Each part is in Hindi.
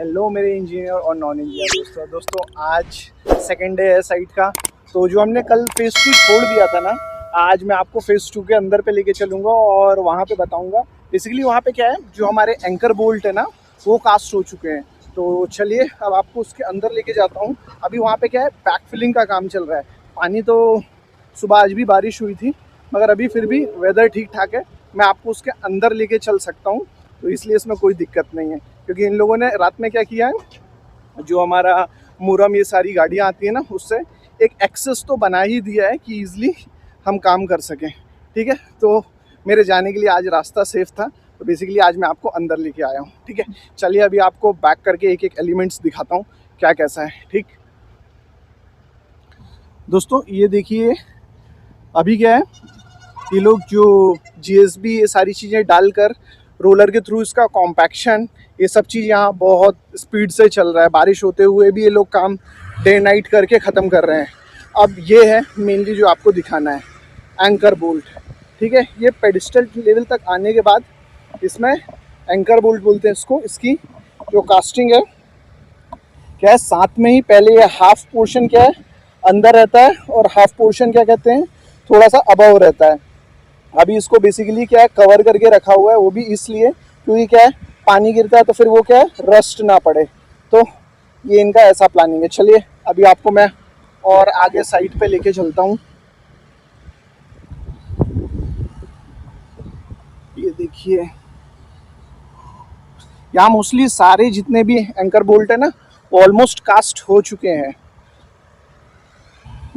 हेलो मेरे इंजीनियर और नॉन इंजीनियर दोस्तों आज सेकेंड डे है साइट का। तो जो हमने कल फेज़ 2 छोड़ दिया था ना, आज मैं आपको फेज़ 2 के अंदर पे लेके चलूँगा और वहाँ पे बताऊँगा बेसिकली वहाँ पे क्या है। जो हमारे एंकर बोल्ट है ना वो कास्ट हो चुके हैं। तो चलिए अब आपको उसके अंदर लेके जाता हूँ। अभी वहाँ पे क्या है, बैक फिलिंग का काम चल रहा है। पानी तो सुबह आज भी बारिश हुई थी मगर अभी फिर भी वेदर ठीक ठाक है, मैं आपको उसके अंदर लेके चल सकता हूँ। तो इसलिए इसमें कोई दिक्कत नहीं है, क्योंकि इन लोगों ने रात में क्या किया है, जो हमारा मुरम ये सारी गाड़ियाँ आती है ना उससे एक एक्सेस तो बना ही दिया है कि ईज़िली हम काम कर सकें। ठीक है, तो मेरे जाने के लिए आज रास्ता सेफ था, तो बेसिकली आज मैं आपको अंदर लेके आया हूँ। ठीक है, चलिए अभी आपको बैक करके एक एक एलिमेंट्स दिखाता हूँ क्या कैसा है। ठीक दोस्तों, ये देखिए अभी क्या है, ये लोग जो GSB ये सारी चीज़ें डालकर रोलर के थ्रू इसका कॉम्पैक्शन ये सब चीज़ यहाँ बहुत स्पीड से चल रहा है। बारिश होते हुए भी ये लोग काम डे नाइट करके ख़त्म कर रहे हैं। अब ये है मेनली जो आपको दिखाना है, एंकर बोल्ट। ठीक है, ये पेडिस्टल लेवल तक आने के बाद इसमें एंकर बोल्ट बोलते हैं इसको। इसकी जो कास्टिंग है क्या है, साथ में ही पहले ये हाफ पोर्शन क्या है अंदर रहता है और हाफ पोर्शन क्या कहते हैं थोड़ा सा अबव रहता है। अभी इसको बेसिकली क्या है कवर करके रखा हुआ है, वो भी इसलिए क्योंकि क्या है पानी गिरता है तो फिर वो क्या है रस्ट ना पड़े। तो ये इनका ऐसा प्लानिंग है। चलिए अभी आपको मैं और आगे साइड पे लेके चलता हूँ। ये देखिए यहाँ मोस्टली सारे जितने भी एंकर बोल्ट है ना ऑलमोस्ट कास्ट हो चुके हैं।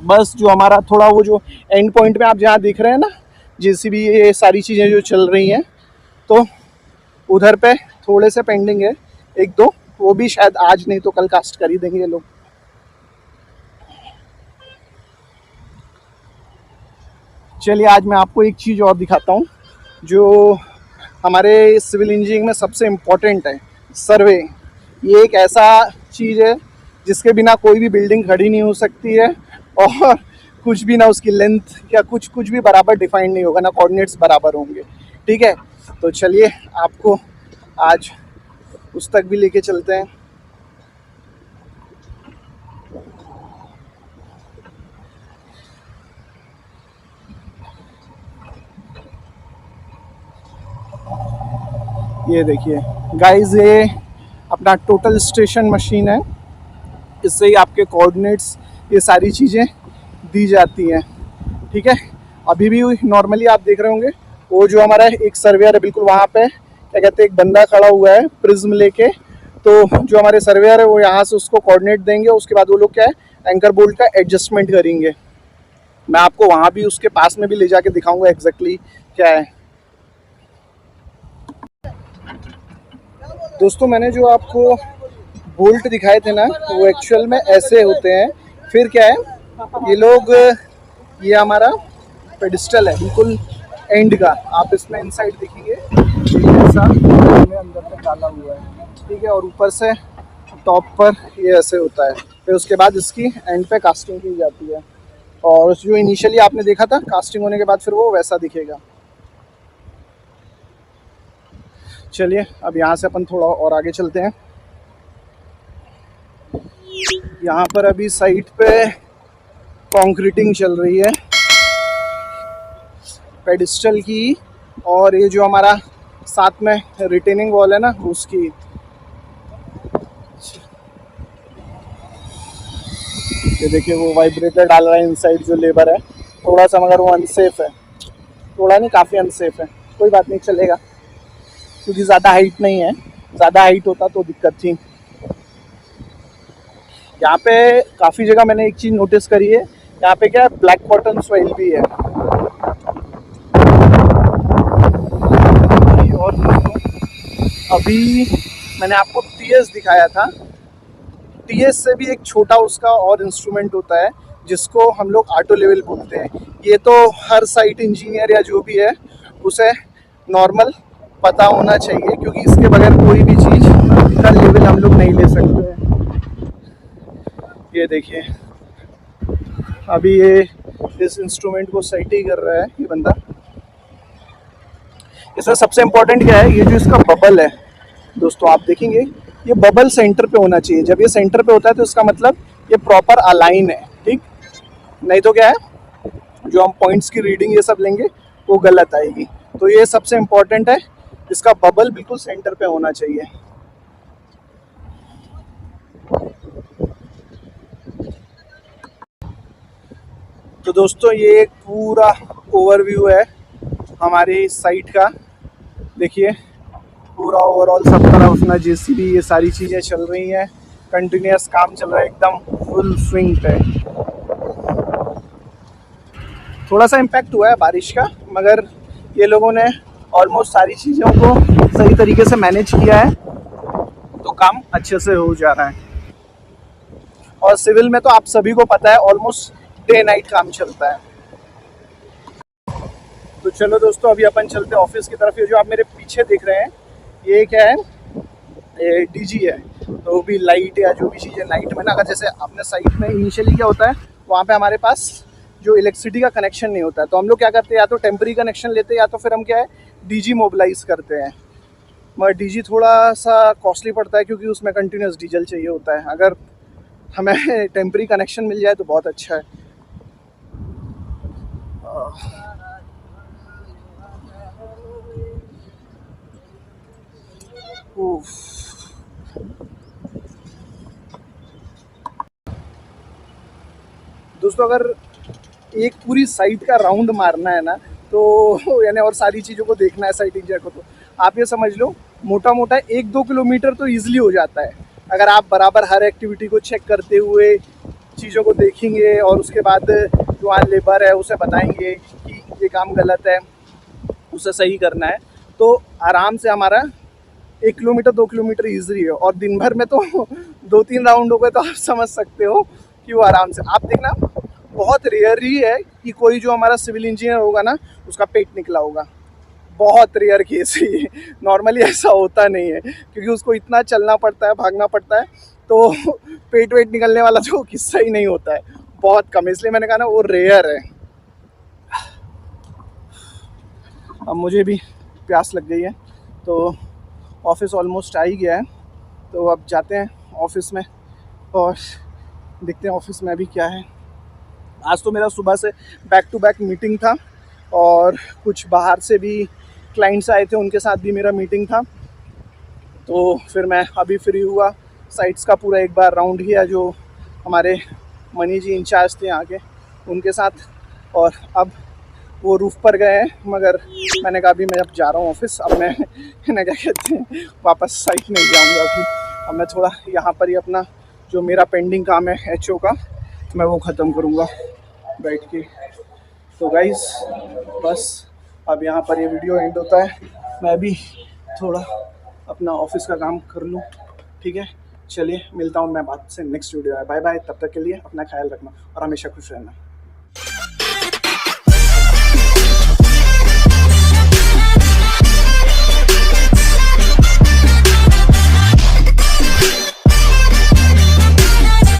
बस जो हमारा थोड़ा वो जो एंड पॉइंट में आप जहाँ देख रहे हैं ना JCB ये सारी चीज़ें जो चल रही हैं, तो उधर पे थोड़े से पेंडिंग है एक दो, वो भी शायद आज नहीं तो कल कास्ट कर ही देंगे ये लोग। चलिए आज मैं आपको एक चीज़ और दिखाता हूँ जो हमारे सिविल इंजीनियरिंग में सबसे इम्पोर्टेंट है, सर्वे। ये एक ऐसा चीज़ है जिसके बिना कोई भी बिल्डिंग खड़ी नहीं हो सकती है और कुछ भी ना उसकी लेंथ या कुछ भी बराबर डिफाइंड नहीं होगा, ना कोऑर्डिनेट्स बराबर होंगे। ठीक है, तो चलिए आपको आज उस तक भी लेके चलते हैं। ये देखिए गाइस, ये अपना टोटल स्टेशन मशीन है। इससे ही आपके कोऑर्डिनेट्स ये सारी चीज़ें दी जाती हैं। ठीक है, अभी भी नॉर्मली आप देख रहे होंगे वो जो हमारा एक सर्वेयर है बिल्कुल वहाँ पे क्या कहते हैं एक बंदा खड़ा हुआ है प्रिज्म लेके। तो जो हमारे सर्वेयर है वो यहाँ से उसको कोऑर्डिनेट देंगे, उसके बाद वो लोग क्या है एंकर बोल्ट का एडजस्टमेंट करेंगे। मैं आपको वहाँ भी उसके पास में भी ले जाके दिखाऊंगा एग्जैक्टली क्या है। दोस्तों मैंने जो आपको बोल्ट दिखाए थे ना वो एक्चुअल में ऐसे होते हैं। फिर क्या है, ये लोग ये हमारा पेडिस्टल है बिल्कुल एंड का, आप इसमें इनसाइड देखेंगे ऐसा अंदर तक डाला हुआ है। ठीक है, और ऊपर से टॉप पर ये ऐसे होता है। फिर उसके बाद इसकी एंड पे कास्टिंग की जाती है और जो इनिशियली आपने देखा था कास्टिंग होने के बाद फिर वो वैसा दिखेगा। चलिए अब यहाँ से अपन थोड़ा और आगे चलते हैं। यहाँ पर अभी साइट पे कंक्रीटिंग चल रही है पेडिस्टल की, और ये जो हमारा साथ में रिटेनिंग वॉल है ना उसकी। ये देखिए वो वाइब्रेटर डाल रहा है इनसाइड जो लेबर है, थोड़ा सा मगर वो अनसेफ है, थोड़ा नहीं काफ़ी अनसेफ है। कोई बात नहीं, चलेगा क्योंकि ज़्यादा हाइट नहीं है, ज़्यादा हाइट होता तो दिक्कत थी। यहाँ पे काफ़ी जगह मैंने एक चीज़ नोटिस करी है, यहाँ पे क्या है ब्लैक कॉटन सॉइल भी है। और अभी मैंने आपको TS दिखाया था, TS से भी एक छोटा उसका और इंस्ट्रूमेंट होता है जिसको हम लोग ऑटो लेवल बोलते हैं। ये तो हर साइट इंजीनियर या जो भी है उसे नॉर्मल पता होना चाहिए, क्योंकि इसके बगैर कोई भी चीज़ का लेवल हम लोग नहीं ले सकते। ये देखिए अभी ये इस इंस्ट्रूमेंट को सेट ही कर रहा है ये बंदा। इसमें सबसे इम्पोर्टेंट क्या है, ये जो इसका बबल है दोस्तों आप देखेंगे ये बबल सेंटर पे होना चाहिए। जब ये सेंटर पे होता है तो इसका मतलब ये प्रॉपर अलाइन है, ठीक। नहीं तो क्या है, जो हम पॉइंट्स की रीडिंग ये सब लेंगे वो गलत आएगी। तो ये सबसे इम्पोर्टेंट है, इसका बबल बिल्कुल सेंटर पे होना चाहिए। तो दोस्तों ये एक पूरा ओवरव्यू है हमारे साइट का। देखिए पूरा ओवरऑल सब तरफ अपना जेसीबी ये सारी चीज़ें चल रही हैं, कंटिन्यूस काम चल रहा है, एकदम फुल स्विंग पे। थोड़ा सा इम्पैक्ट हुआ है बारिश का, मगर ये लोगों ने ऑलमोस्ट सारी चीज़ों को सही तरीके से मैनेज किया है, तो काम अच्छे से हो जा रहा है। और सिविल में तो आप सभी को पता है ऑलमोस्ट डे नाइट काम चलता है। तो चलो दोस्तों अभी अपन चलते हैं ऑफिस की तरफ। ये जो आप मेरे पीछे देख रहे हैं ये क्या है, ये डीजी है। तो भी लाइट या जो भी चीज़ें नाइट में ना, अगर जैसे अपने साइट में इनिशियली क्या होता है, वहाँ पे हमारे पास जो इलेक्ट्रिसिटी का कनेक्शन नहीं होता है, तो हम लोग क्या करते हैं, या तो टेम्पररी कनेक्शन लेते हैं या तो फिर हम क्या है डीजी मोबिलाइज करते हैं। मगर डीजी थोड़ा सा कॉस्टली पड़ता है क्योंकि उसमें कंटिन्यूस डीजल चाहिए होता है। अगर हमें टेम्पररी कनेक्शन मिल जाए तो बहुत अच्छा है। दोस्तों अगर एक पूरी साइट का राउंड मारना है ना, तो यानी और सारी चीज़ों को देखना है साइट एरिया को, तो आप ये समझ लो मोटा मोटा 1-2 किलोमीटर तो ईजिली हो जाता है। अगर आप बराबर हर एक्टिविटी को चेक करते हुए चीज़ों को देखेंगे और उसके बाद जो वहाँ लेबर है उसे बताएंगे कि ये काम गलत है, उसे सही करना है, तो आराम से हमारा 1 किलोमीटर 2 किलोमीटर ईजिली है। और दिन भर में तो 2-3 राउंड हो गए, तो आप समझ सकते हो कि वो आराम से। आप देखना बहुत रेयर ही है कि कोई जो हमारा सिविल इंजीनियर होगा ना उसका पेट निकला होगा, बहुत रेयर केस है ये। नॉर्मली ऐसा होता नहीं है क्योंकि उसको इतना चलना पड़ता है, भागना पड़ता है, तो पेट वेट निकलने वाला तो किस्सा ही नहीं होता है, बहुत कम। इसलिए मैंने कहा ना वो रेयर है। अब मुझे भी प्यास लग गई है, तो ऑफिस ऑलमोस्ट आ ही गया है, तो अब जाते हैं ऑफिस में और देखते हैं ऑफिस में अभी क्या है। आज तो मेरा सुबह से बैक टू बैक मीटिंग था और कुछ बाहर से भी क्लाइंट्स आए थे, उनके साथ भी मेरा मीटिंग था। तो फिर मैं अभी फ्री हुआ, साइट्स का पूरा एक बार राउंड किया जो हमारे मनी जी इंचार्ज थे यहाँ के, उनके साथ। और अब वो रूफ़ पर गए हैं, मगर मैंने कहा अभी मैं अब जा रहा हूँ ऑफिस, अब मैं क्या कहते हैं वापस साइट नहीं जाऊँगा अभी। अब मैं थोड़ा यहाँ पर ही अपना जो मेरा पेंडिंग काम है एचओ का, मैं वो ख़त्म करूँगा बैठ के। तो गाइस बस अब यहाँ पर ये वीडियो एंड होता है, मैं अभी थोड़ा अपना ऑफिस का काम कर लूँ, ठीक है। चलिए मिलता हूँ मैं बात से नेक्स्ट वीडियो है, बाय बाय। तब तक के लिए अपना ख्याल रखना और हमेशा खुश रहना।